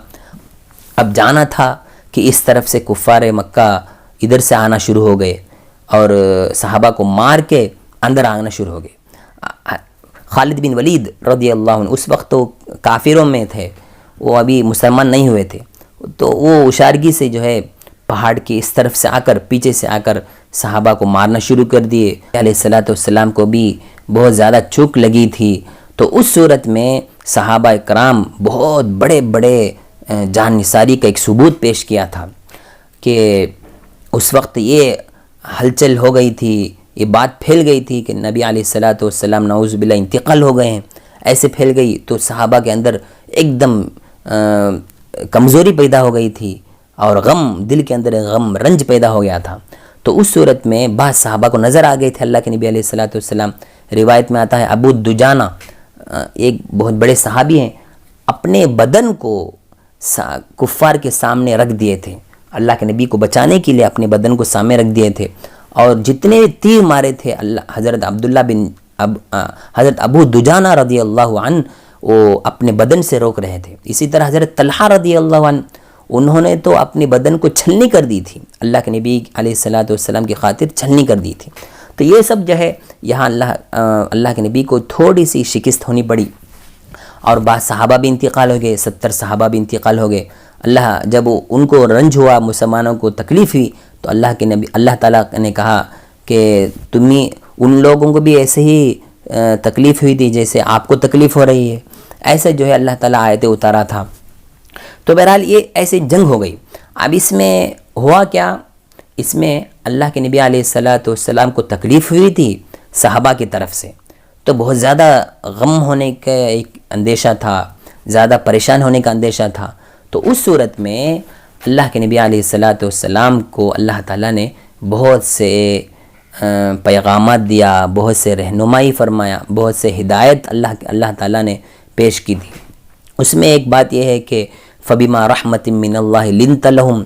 اب جانا تھا کہ اس طرف سے کفار مکہ ادھر سے آنا شروع ہو گئے اور صحابہ کو مار کے اندر آنا شروع ہو گئے۔ خالد بن ولید رضی اللہ عنہ اس وقت تو کافروں میں تھے، وہ ابھی مسلمان نہیں ہوئے تھے، تو وہ اشارگی سے جو ہے پہاڑ کی اس طرف سے آ کر، پیچھے سے آ کر صحابہ کو مارنا شروع کر دیے۔ علیہ الصلوۃ والسلام کو بھی بہت زیادہ چوک لگی تھی۔ تو اس صورت میں صحابہ کرام بہت بڑے بڑے جان نثاری کا ایک ثبوت پیش کیا تھا کہ اس وقت یہ ہلچل ہو گئی تھی، یہ بات پھیل گئی تھی کہ نبی علیہ الصلوۃ والسلام نعوذ باللہ انتقال ہو گئے ہیں، ایسے پھیل گئی تو صحابہ کے اندر ایک دم کمزوری پیدا ہو گئی تھی اور غم، دل کے اندر غم رنج پیدا ہو گیا تھا۔ تو اس صورت میں بعض صحابہ کو نظر آ گئے تھے اللہ کے نبی علیہ الصلوۃ والسلام۔ روایت میں آتا ہے ابو دجانہ ایک بہت بڑے صحابی ہیں، اپنے بدن کو کفار کے سامنے رکھ دیے تھے، اللہ کے نبی کو بچانے کے لیے اپنے بدن کو سامنے رکھ دیے تھے، اور جتنے تیر مارے تھے حضرت حضرت ابو دجانہ رضی اللہ عنہ وہ اپنے بدن سے روک رہے تھے۔ اسی طرح حضرت طلحہ رضی اللہ عنہ، انہوں نے تو اپنے بدن کو چھلنی کر دی تھی، اللہ کے نبی علیہ الصلوۃ والسلام کی خاطر چھلنی کر دی تھی۔ تو یہ سب جو ہے یہاں اللہ کے نبی کو تھوڑی سی شکست ہونی پڑی، اور بعض صحابہ بھی انتقال ہو گئے، 70 صحابہ بھی انتقال ہو گئے۔ جب ان کو رنج ہوا، مسلمانوں کو تکلیف ہوئی، تو اللہ تعالیٰ نے کہا کہ تمہیں ان لوگوں کو بھی ایسے ہی تکلیف ہوئی تھی جیسے آپ کو تکلیف ہو رہی ہے، ایسے جو ہے اللہ تعالیٰ آیتیں اتارا تھا۔ تو بہرحال یہ ایسے جنگ ہو گئی۔ اب اس میں ہوا کیا، اس میں اللہ کے نبی علیہ الصلوۃ والسلام کو تکلیف ہوئی تھی صحابہ کی طرف سے، تو بہت زیادہ غم ہونے کا ایک اندیشہ تھا، زیادہ پریشان ہونے کا اندیشہ تھا۔ تو اس صورت میں اللہ کے نبی علیہ الصلوۃ والسلام کو اللہ تعالیٰ نے بہت سے پیغامات دیا، بہت سے رہنمائی فرمایا، بہت سے ہدایت اللہ تعالیٰ نے پیش کی تھی۔ اس میں ایک بات یہ ہے کہ فبما رحمت من اللہ لنت لہم،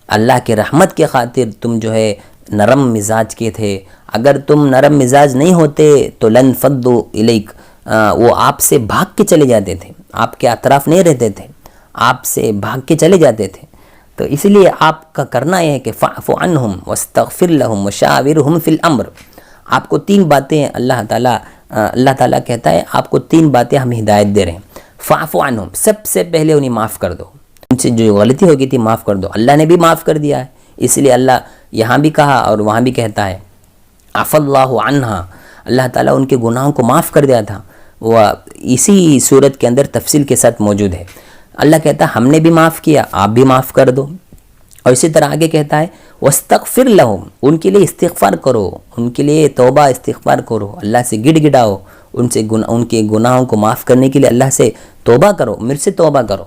اللہ کے رحمت کے خاطر تم جو ہے نرم مزاج کے تھے، اگر تم نرم مزاج نہیں ہوتے تو لن فضوا الیک، وہ آپ سے بھاگ کے چلے جاتے تھے، آپ کے اطراف نہیں رہتے تھے، آپ سے بھاگ کے چلے جاتے تھے۔ تو اس لیے آپ کا کرنا یہ ہے کہ فاعف عنہم واستغفر لہم وشاورہم فی الامر، آپ کو 3 باتیں اللہ تعالیٰ کہتا ہے، آپ کو 3 باتیں ہم ہدایت دے رہے ہیں۔ فاعف عنہم، سب سے پہلے انہیں معاف کر دو، ان سے جو غلطی ہو گئی تھی معاف کر دو، اللہ نے بھی معاف کر دیا ہے، اس لیے اللہ یہاں بھی کہا اور وہاں بھی کہتا ہے عف اللہ عنہا، اللہ تعالیٰ ان کے گناہوں کو معاف کر دیا تھا، وہ اسی صورت کے اندر تفصیل کے ساتھ موجود ہے۔ اللہ کہتا ہے ہم نے بھی معاف کیا، آپ بھی معاف کر دو، اور اسی طرح آگے کہتا ہے واستغفر لہم، ان کے لیے استغفار کرو، ان کے لیے توبہ استغفار کرو، اللہ سے گڑ گڑاؤ، ان کے گناہوں کو معاف کرنے کے لیے اللہ سے توبہ کرو، میرے سے توبہ کرو،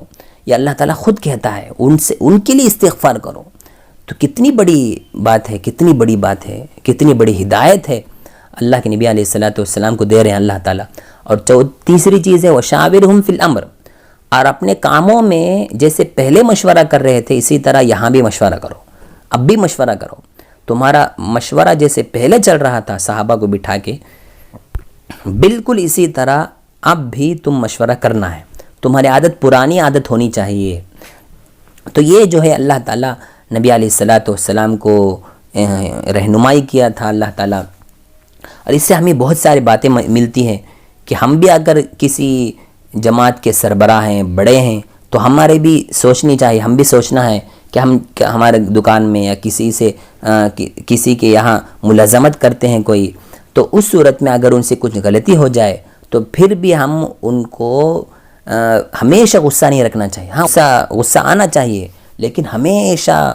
یہ اللہ تعالیٰ خود کہتا ہے ان کے لیے استغفار کرو۔ تو کتنی بڑی بات ہے، کتنی بڑی بات ہے، کتنی بڑی ہدایت ہے اللہ کے نبی علیہ الصلوۃ والسلام کو دے رہے ہیں اللہ تعالیٰ۔ اور تیسری چیز ہے وشاورہم فی الامر، اور اپنے کاموں میں جیسے پہلے مشورہ کر رہے تھے اسی طرح یہاں بھی مشورہ کرو، اب بھی مشورہ کرو، تمہارا مشورہ جیسے پہلے چل رہا تھا صحابہ کو بٹھا کے، بالکل اسی طرح اب بھی تم مشورہ کرنا ہے، تمہاری عادت پرانی عادت ہونی چاہیے۔ تو یہ جو ہے اللہ تعالیٰ نبی علیہ الصلوۃ والسلام کو رہنمائی کیا تھا اللہ تعالیٰ، اور اس سے ہمیں بہت ساری باتیں ملتی ہیں کہ ہم بھی اگر کسی جماعت کے سربراہ ہیں، بڑے ہیں، تو ہمارے بھی سوچنی چاہیے، ہم بھی سوچنا ہے کہ ہم ہمارے دکان میں یا کسی کے یہاں ملازمت کرتے ہیں کوئی، تو اس صورت میں اگر ان سے کچھ غلطی ہو جائے تو پھر بھی ہم ان کو ہمیشہ غصہ نہیں رکھنا چاہیے، ہاں غصہ آنا چاہیے، لیکن ہمیشہ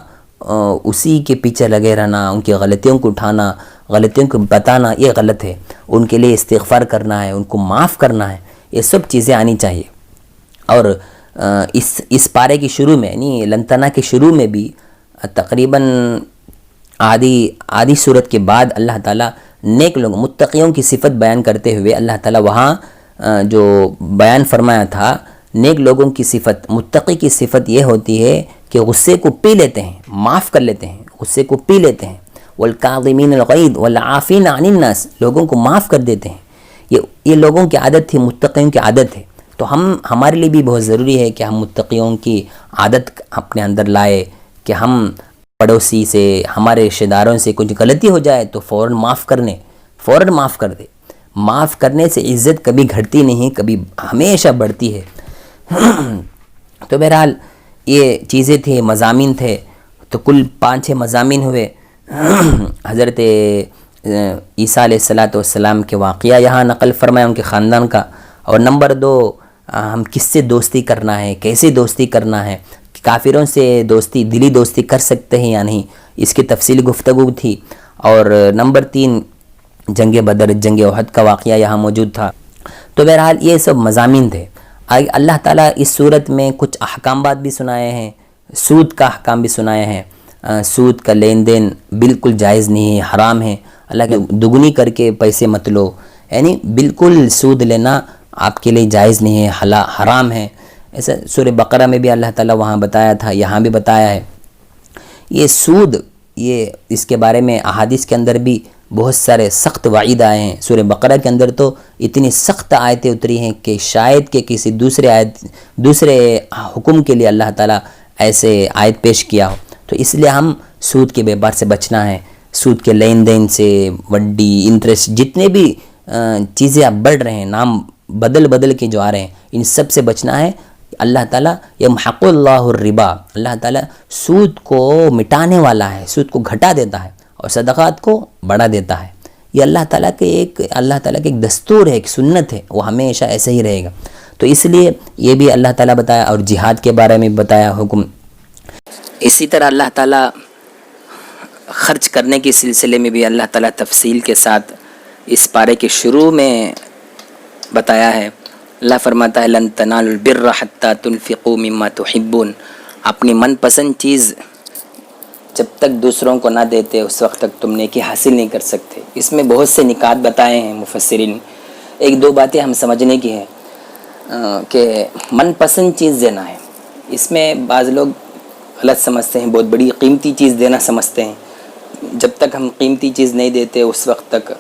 اسی کے پیچھے لگے رہنا، ان کی غلطیوں کو اٹھانا، غلطیوں کو بتانا، یہ غلط ہے۔ ان کے لیے استغفار کرنا ہے، ان کو معاف کرنا ہے، یہ سب چیزیں آنی چاہیے۔ اور اس پارے کی شروع میں یعنی لنتنا کے شروع میں بھی تقریباً آدھی صورت کے بعد اللہ تعالیٰ نیک لوگوں، متقیوں کی صفت بیان کرتے ہوئے اللہ تعالیٰ وہاں جو بیان فرمایا تھا، نیک لوگوں کی صفت، متقی کی صفت یہ ہوتی ہے کہ غصے کو پی لیتے ہیں، معاف کر لیتے ہیں، غصے کو پی لیتے ہیں، والکاظمین الغیظ والعافین عن الناس، لوگوں کو معاف کر دیتے ہیں۔ یہ لوگوں کی عادت تھی، متقیوں کی عادت ہے۔ تو ہمارے لیے بھی بہت ضروری ہے کہ ہم متقیوں کی عادت اپنے اندر لائے کہ ہم پڑوسی سے، ہمارے رشتہ داروں سے کچھ غلطی ہو جائے تو فوراً معاف کر دے۔ معاف کرنے سے عزت کبھی گھٹتی نہیں، کبھی ہمیشہ بڑھتی ہے۔ تو بہرحال یہ چیزیں تھیں، مضامین تھے، تو کل 5-6 مضامین ہوئے۔ حضرت عیسیٰ علیہ السلام کے واقعہ یہاں نقل فرمایا، ان کے خاندان کا، اور نمبر 2 ہم کس سے دوستی کرنا ہے، کیسے دوستی کرنا ہے، کافروں سے دوستی، دلی دوستی کر سکتے ہیں یا نہیں، اس کی تفصیلی گفتگو تھی۔ اور نمبر 3 جنگ بدر، جنگ احد کا واقعہ یہاں موجود تھا۔ تو بہرحال یہ سب مضامین تھے۔ اللہ تعالیٰ اس صورت میں کچھ احکامات بھی سنائے ہیں، سود کا احکام بھی سنائے ہیں۔ سود کا لین دین بالکل جائز نہیں ہے، حرام ہے۔ اللہ کے دگنی کر کے پیسے مت لو، یعنی بالکل سود لینا آپ کے لیے جائز نہیں ہے، حرام ہے۔ ایسا سورہ بقرہ میں بھی اللہ تعالیٰ وہاں بتایا تھا، یہاں بھی بتایا ہے۔ یہ سود، یہ اس کے بارے میں احادیث کے اندر بھی بہت سارے سخت وعید آئے ہیں۔ سورہ بقرہ کے اندر تو اتنی سخت آیتیں اتری ہیں کہ شاید کہ کسی دوسرے حکم کے لیے اللہ تعالیٰ ایسے آیت پیش کیا ہو۔ تو اس لیے ہم سود کے بیبار سے بچنا ہے، سود کے لین دین سے، وڈی، انٹرسٹ، جتنے بھی چیزیں اب بڑھ رہے ہیں، نام بدل کے جو آ رہے ہیں، ان سب سے بچنا ہے۔ اللہ تعالیٰ یمحق اللہ الربا، اللہ تعالیٰ سود کو مٹانے والا ہے، سود کو گھٹا دیتا ہے اور صدقات کو بڑھا دیتا ہے۔ یہ اللہ تعالیٰ کے ایک دستور ہے، ایک سنت ہے، وہ ہمیشہ ایسے ہی رہے گا۔ تو اس لیے یہ بھی اللہ تعالیٰ بتایا، اور جہاد کے بارے میں بتایا حکم۔ اسی طرح اللہ تعالیٰ خرچ کرنے کے سلسلے میں بھی اللہ تعالیٰ تفصیل کے ساتھ اس پارے کے شروع میں بتایا ہے۔ اللہ فرماتا ہے لن تنالوا البر حتى تنفقوا مما تحبون، اپنی من پسند چیز جب تک دوسروں کو نہ دیتے اس وقت تک تم نیکی حاصل نہیں کر سکتے۔ اس میں بہت سے نکات بتائے ہیں مفسرین۔ 1-2 باتیں ہم سمجھنے کی ہیں کہ من پسند چیز دینا ہے۔ اس میں بعض لوگ غلط سمجھتے ہیں، بہت بڑی قیمتی چیز دینا سمجھتے ہیں۔ جب تک ہم قیمتی چیز نہیں دیتے اس وقت تک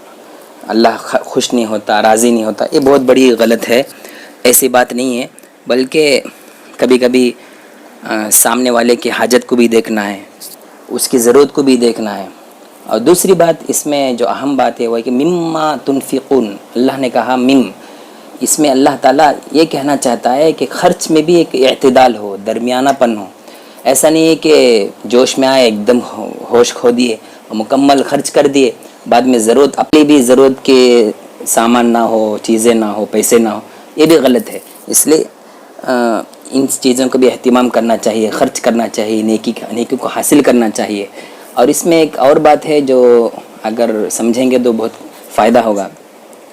اللہ خوش نہیں ہوتا، راضی نہیں ہوتا۔ یہ بہت بڑی غلط ہے، ایسی بات نہیں ہے، بلکہ کبھی کبھی سامنے والے کی حاجت کو بھی دیکھنا ہے، اس کی ضرورت کو بھی دیکھنا ہے۔ اور دوسری بات اس میں جو اہم بات ہے وہ ہے کہ مما تنفقون، اللہ نے کہا اس میں اللہ تعالیٰ یہ کہنا چاہتا ہے کہ خرچ میں بھی ایک اعتدال ہو، درمیانہ پن ہو۔ ایسا نہیں ہے کہ جوش میں آئے ایک دم ہوش کھو دیے اور مکمل خرچ کر دیے، بعد میں ضرورت، اپنی بھی ضرورت کے سامان نہ ہو، چیزیں نہ ہو، پیسے نہ ہو، یہ بھی غلط ہے۔ اس لیے ان چیزوں کو بھی اہتمام کرنا چاہیے، خرچ کرنا چاہیے، نیکی کو حاصل کرنا چاہیے۔ اور اس میں ایک اور بات ہے جو اگر سمجھیں گے تو بہت فائدہ ہوگا،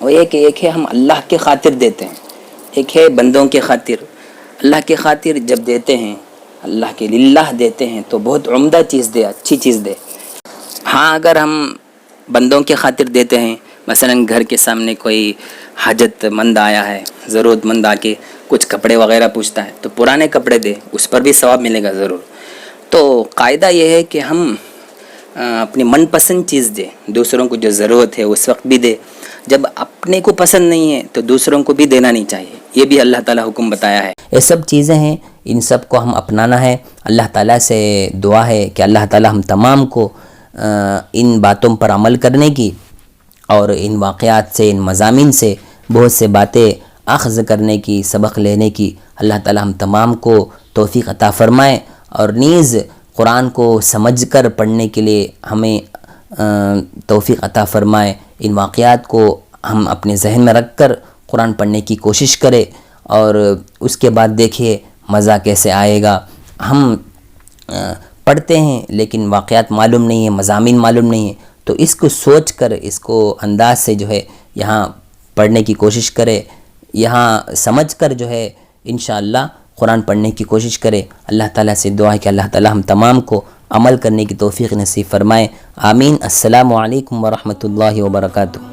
وہ یہ کہ ایک ہے ہم اللہ کے خاطر دیتے ہیں، ایک ہے بندوں کے خاطر۔ اللہ کے خاطر جب دیتے ہیں، اللہ کے للہ دیتے ہیں تو بہت عمدہ چیز دے، اچھی چیز دے۔ ہاں اگر ہم بندوں کے خاطر دیتے ہیں، مثلا گھر کے سامنے کوئی حاجت مند آیا ہے، ضرورت مند آ کے کچھ کپڑے وغیرہ پوچھتا ہے تو پرانے کپڑے دے، اس پر بھی ثواب ملے گا ضرور۔ تو قاعدہ یہ ہے کہ ہم اپنی من پسند چیز دے، دوسروں کو جو ضرورت ہے اس وقت بھی دے، جب اپنے کو پسند نہیں ہے تو دوسروں کو بھی دینا نہیں چاہیے۔ یہ بھی اللہ تعالیٰ حکم بتایا ہے۔ یہ سب چیزیں ہیں، ان سب کو ہم اپنانا ہے۔ اللہ تعالیٰ سے دعا ہے کہ اللہ تعالیٰ ہم تمام کو ان باتوں پر عمل کرنے کی اور ان واقعات سے، ان مضامین سے بہت سے باتیں اخذ کرنے کی، سبق لینے کی اللہ تعالیٰ ہم تمام کو توفیق عطا فرمائے، اور نیز قرآن کو سمجھ کر پڑھنے کے لیے ہمیں توفیق عطا فرمائے۔ ان واقعات کو ہم اپنے ذہن میں رکھ کر قرآن پڑھنے کی کوشش کرے، اور اس کے بعد دیکھیے مزہ کیسے آئے گا۔ ہم پڑھتے ہیں لیکن واقعات معلوم نہیں ہیں، مضامین معلوم نہیں ہیں، تو اس کو سوچ کر، اس کو انداز سے جو ہے یہاں پڑھنے کی کوشش کرے، یہاں سمجھ کر جو ہے انشاءاللہ قرآن پڑھنے کی کوشش کرے۔ اللہ تعالیٰ سے دعا ہے کہ اللہ تعالیٰ ہم تمام کو عمل کرنے کی توفیق نصیب فرمائے۔ آمین۔ السلام علیکم ورحمۃ اللہ وبرکاتہ۔